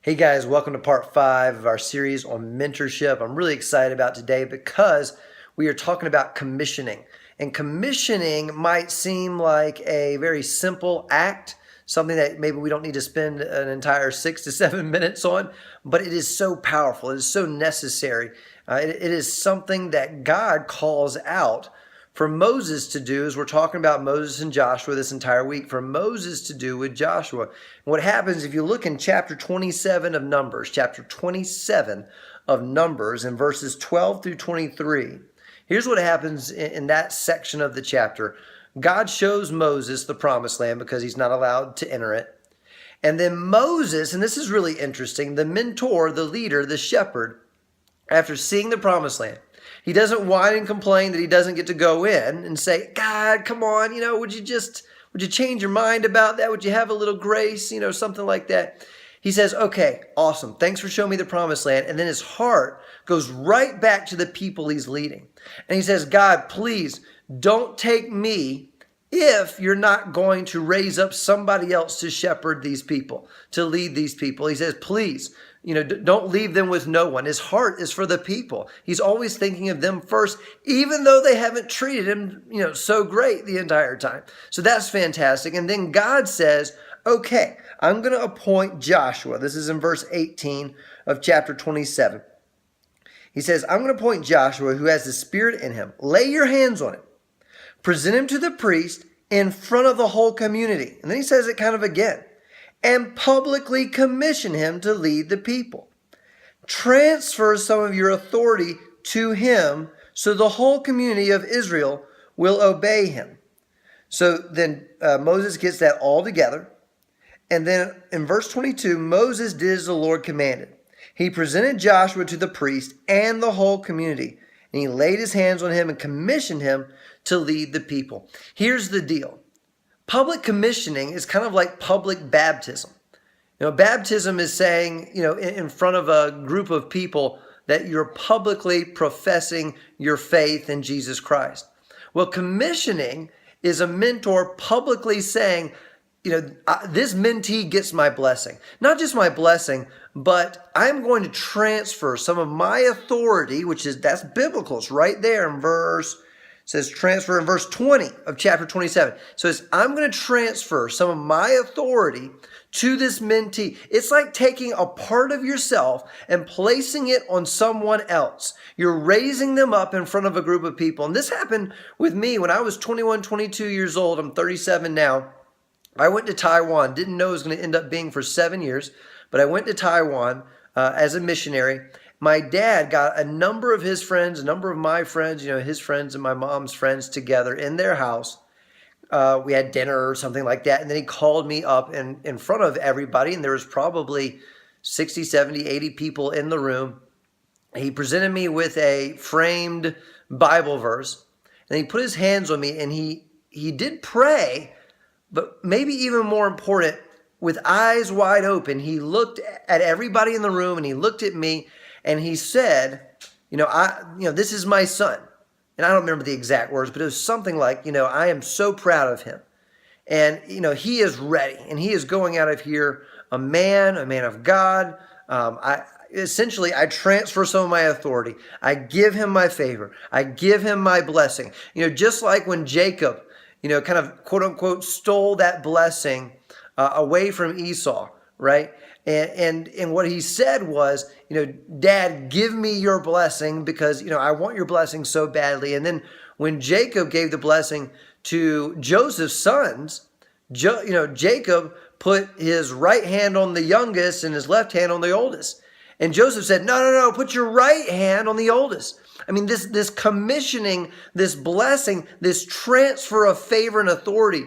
Hey guys, welcome to part 5 of our series on mentorship. I'm really excited about today because we are talking about commissioning. And commissioning might seem like a very simple act, something that maybe we don't need to spend an entire 6 to 7 minutes on, but it is so powerful. It is so necessary. It is something that God calls out for Moses to do, as we're talking about Moses and Joshua this entire week, for Moses to do with Joshua. And what happens if you look in chapter 27 of Numbers, in verses 12 through 23, here's what happens in that section of the chapter. God shows Moses the promised land because he's not allowed to enter it. And then Moses, and this is really interesting, the mentor, the leader, the shepherd, after seeing the promised land, he doesn't whine and complain that he doesn't get to go in and say, God, come on, would you change your mind about that? Would you have a little grace, something like that? He says, okay, awesome. Thanks for showing me the promised land. And then his heart goes right back to the people he's leading. And he says, God, please don't take me if you're not going to raise up somebody else to shepherd these people, to lead these people. He says, please, don't leave them with no one. His heart is for the people. He's always thinking of them first, even though they haven't treated him, so great the entire time. So that's fantastic. And then God says, okay, I'm going to appoint Joshua. This is in verse 18 of chapter 27. He says, I'm going to appoint Joshua who has the Spirit in him. Lay your hands on him. Present him to the priest in front of the whole community. And then he says it kind of again. And publicly commission him to lead the people. Transfer some of your authority to him so the whole community of Israel will obey him. So then Moses gets that all together. And then in verse 22, Moses did as the Lord commanded. He presented Joshua to the priest and the whole community. And he laid his hands on him and commissioned him to lead the people. Here's the deal. Public commissioning is kind of like public baptism. Baptism is saying, in front of a group of people that you're publicly professing your faith in Jesus Christ. Well, commissioning is a mentor publicly saying, this mentee gets my blessing. Not just my blessing, but I'm going to transfer some of my authority, that's biblical. It's right there in says transfer in verse 20 of chapter 27. So I'm going to transfer some of my authority to this mentee. It's like taking a part of yourself and placing it on someone else. You're raising them up in front of a group of people. And this happened with me when I was 21, 22 years old. I'm 37 now. I went to Taiwan. Didn't know it was going to end up being for 7 years, but I went to Taiwan as a missionary. My dad got a number of his friends, a number of my friends, his friends and my mom's friends together in their house. We had dinner or something like that. And then he called me up in front of everybody. And there was probably 60, 70, 80 people in the room. He presented me with a framed Bible verse. And he put his hands on me and he did pray, but maybe even more important, with eyes wide open, he looked at everybody in the room and he looked at me. And he said, this is my son. And I don't remember the exact words, but it was something like, I am so proud of him. And, he is ready. And he is going out of here a man of God. I transfer some of my authority. I give him my favor. I give him my blessing. Just like when Jacob, kind of quote unquote stole that blessing away from Esau, right? And what he said was, Dad, give me your blessing because, I want your blessing so badly. And then when Jacob gave the blessing to Joseph's sons, Jacob put his right hand on the youngest and his left hand on the oldest. And Joseph said, no, put your right hand on the oldest. I mean, this commissioning, this blessing, this transfer of favor and authority,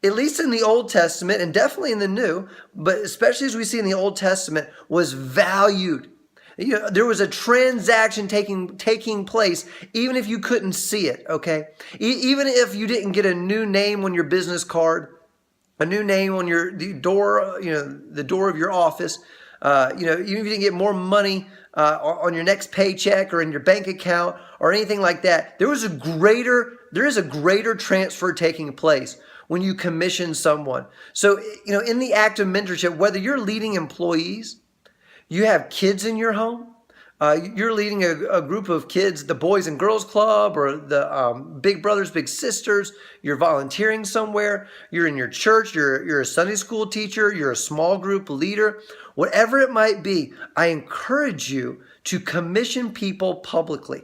at least in the Old Testament and definitely in the New, but especially as we see in the Old Testament, was valued. There was a transaction taking place, even if you couldn't see it, okay? Even if you didn't get a new name on your business card, a new name on the door, the door of your office, even if you didn't get more money on your next paycheck or in your bank account or anything like that, there is a greater transfer taking place when you commission someone. So, in the act of mentorship, whether you're leading employees, You have kids in your home. You're leading a group of kids, the Boys and Girls Club or the Big Brothers, Big Sisters. You're volunteering somewhere. You're in your church. You're a Sunday school teacher. You're a small group leader. Whatever it might be, I encourage you to commission people publicly.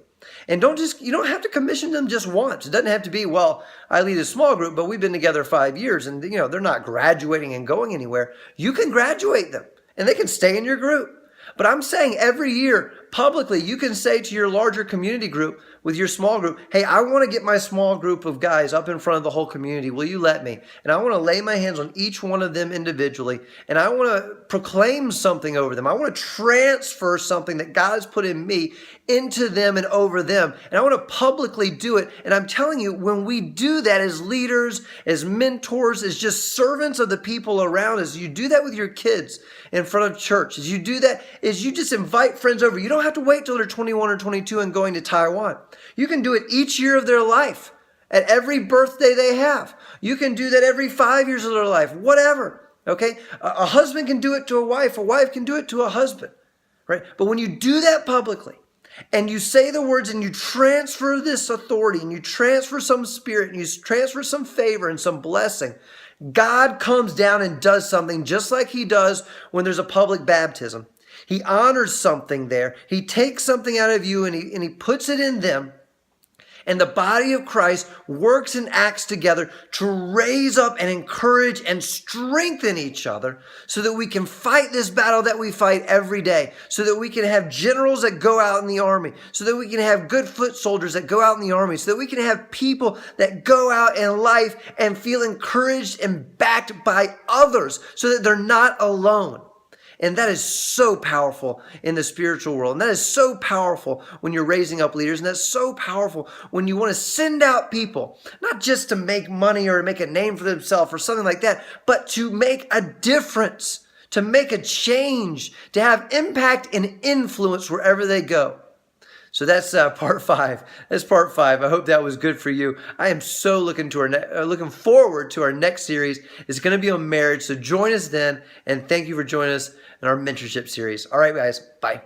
And you don't have to commission them just once. It doesn't have to be, well, I lead a small group, but we've been together 5 years and they're not graduating and going anywhere. You can graduate them and they can stay in your group. But I'm saying every year publicly, you can say to your larger community group with your small group, hey, I want to get my small group of guys up in front of the whole community. Will you let me? And I want to lay my hands on each one of them individually. And I want to proclaim something over them. I want to transfer something that God has put in me into them and over them. And I want to publicly do it. And I'm telling you, when we do that as leaders, as mentors, as just servants of the people around us, you do that with your kids in front of church. As you do that, is you just invite friends over. You don't have to wait till they're 21 or 22 and going to Taiwan. You can do it each year of their life, at every birthday they have. You can do that every 5 years of their life, whatever. Okay? A husband can do it to a wife can do it to a husband, right? But when you do that publicly, and you say the words and you transfer this authority and you transfer some spirit and you transfer some favor and some blessing, God comes down and does something just like he does when there's a public baptism. He honors something there. He takes something out of you and he puts it in them. And the body of Christ works and acts together to raise up and encourage and strengthen each other so that we can fight this battle that we fight every day, so that we can have generals that go out in the army, so that we can have good foot soldiers that go out in the army, so that we can have people that go out in life and feel encouraged and backed by others so that they're not alone. And that is so powerful in the spiritual world. And that is so powerful when you're raising up leaders. And that's so powerful when you want to send out people, not just to make money or make a name for themselves or something like that, but to make a difference, to make a change, to have impact and influence wherever they go. So that's part 5. That's part 5. I hope that was good for you. I am so looking forward to our next series. It's going to be on marriage. So join us then. And thank you for joining us in our mentorship series. All right, guys. Bye.